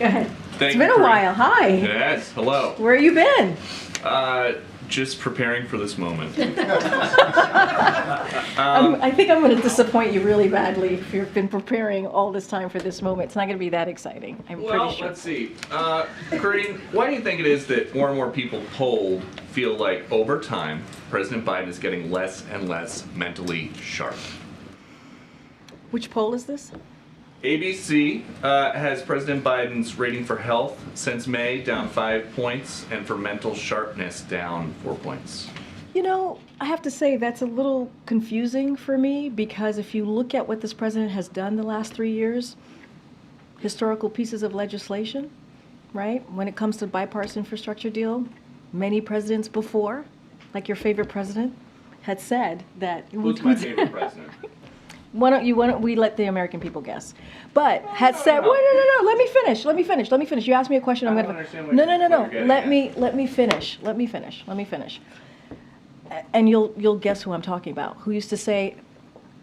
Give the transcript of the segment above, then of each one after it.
Go ahead. Thank It's been you, a Karine. while. Hi. Yes, hello. Where you been? Just preparing for this moment. I think I'm going to disappoint you really badly if you've been preparing all this time for this moment. It's not going to be that exciting. I'm Well, pretty sure. let's see. Karine, why do you think it is that more and more people polled feel like over time President Biden is getting less and less mentally sharp? Which poll is this? ABC has President Biden's rating for health since May down 5 points, and for mental sharpness down 4 points. You know, I have to say that's a little confusing for me, because if you look at what this president has done the last 3 years, historical pieces of legislation, right? When it comes to bipartisan infrastructure deal, many presidents before, like your favorite president, had said that. Who's my favorite president? Why don't we let the American people guess? But had said, no. wait, no, let me finish. You asked me a question, I'm I gonna. don't understand what No. you're getting Let me finish. And you'll guess who I'm talking about. Who used to say,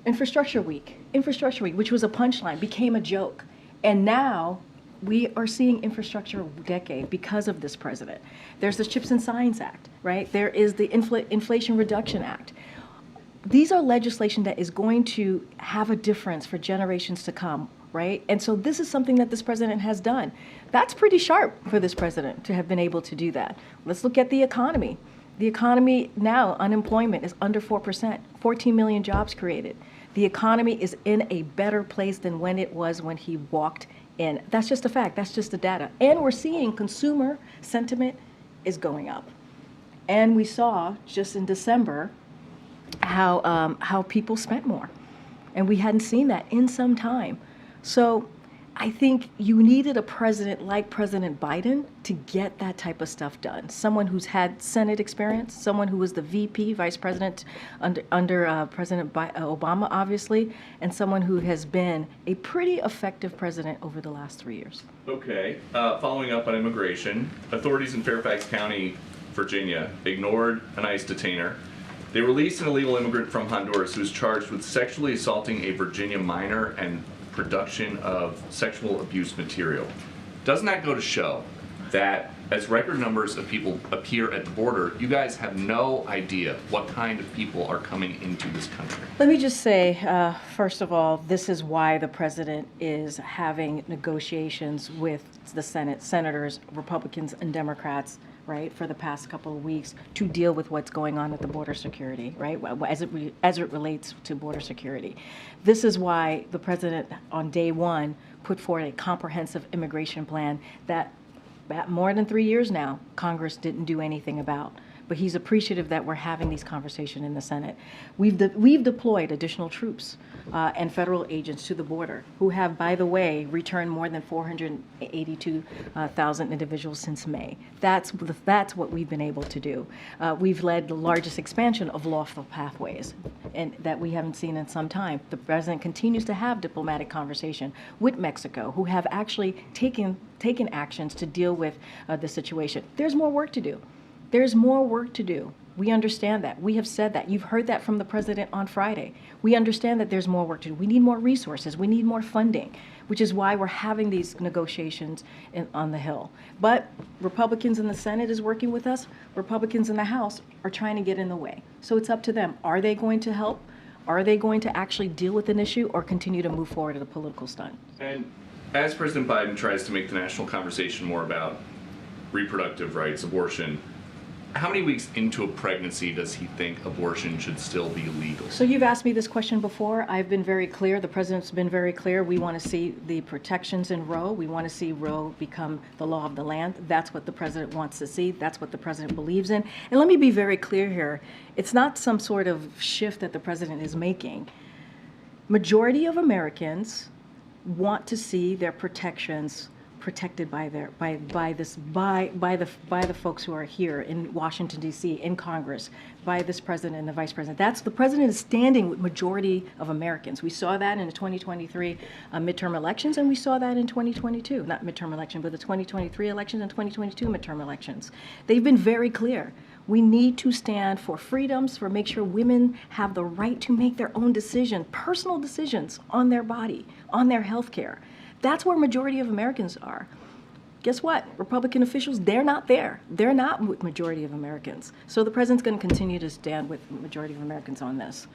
Infrastructure Week, which was a punchline, became a joke, and now we are seeing infrastructure decade because of this president. There's the Chips and Science Act, right? There is the Inflation Reduction Act. These are legislation that is going to have a difference for generations to come, right? And so this is something that this president has done. That's pretty sharp for this president to have been able to do that. Let's look at the economy. The economy now, unemployment is under 4%, 14 million jobs created. The economy is in a better place than when it was when he walked in. That's just a fact, that's just the data. And we're seeing consumer sentiment is going up. And we saw just in December, how people spent more, and we hadn't seen that in some time. So I think you needed a president like President Biden to get that type of stuff done. Someone who's had Senate experience, someone who was the VP, vice president under President Obama, obviously, and someone who has been a pretty effective president over the last 3 years. Okay, following up on immigration, authorities in Fairfax County, Virginia, ignored an ICE detainer. They released an illegal immigrant from Honduras who was charged with sexually assaulting a Virginia minor and production of sexual abuse material. Doesn't that go to show that as record numbers of people appear at the border, you guys have no idea what kind of people are coming into this country? Let me just say, first of all, this is why the president is having negotiations with the Senate, senators, Republicans and Democrats, right, for the past couple of weeks to deal with what's going on at the border security, right, as it relates to border security. This is why the president on day one put forward a comprehensive immigration plan that more than 3 years now, Congress didn't do anything about. But he's appreciative that we're having these conversations in the Senate. We've deployed additional troops and federal agents to the border, who have, by the way, returned more than 482,000 individuals since May. That's what we've been able to do. We've led the largest expansion of lawful pathways, and that we haven't seen in some time. The president continues to have diplomatic conversation with Mexico, who have actually taken actions to deal with the situation. There's more work to do. There's more work to do. We understand that. We have said that. You've heard that from the president on Friday. We understand that there's more work to do. We need more resources. We need more funding, which is why we're having these negotiations on the Hill. But Republicans in the Senate is working with us. Republicans in the House are trying to get in the way. So it's up to them. Are they going to help? Are they going to actually deal with an issue, or continue to move forward at a political stunt? And as President Biden tries to make the national conversation more about reproductive rights, abortion, how many weeks into a pregnancy does he think abortion should still be legal? So you've asked me this question before. I've been very clear. The president's been very clear. We want to see the protections in Roe. We want to see Roe become the law of the land. That's what the president wants to see. That's what the president believes in. And let me be very clear here. It's not some sort of shift that the president is making. Majority of Americans want to see their protections protected by the folks who are here in Washington, D.C., in Congress, by this president and the vice president. The president is standing with majority of Americans. We saw that in the 2023 midterm elections, and we saw that in 2022, not midterm election, but the 2023 elections and 2022 midterm elections. They've been very clear. We need to stand for freedoms, for make sure women have the right to make their own decisions, personal decisions on their body, on their health care. That's where majority of Americans are. guess what? Republican officials, they're not there. They're not with majority of Americans. So the president's going to continue to stand with majority of Americans on this.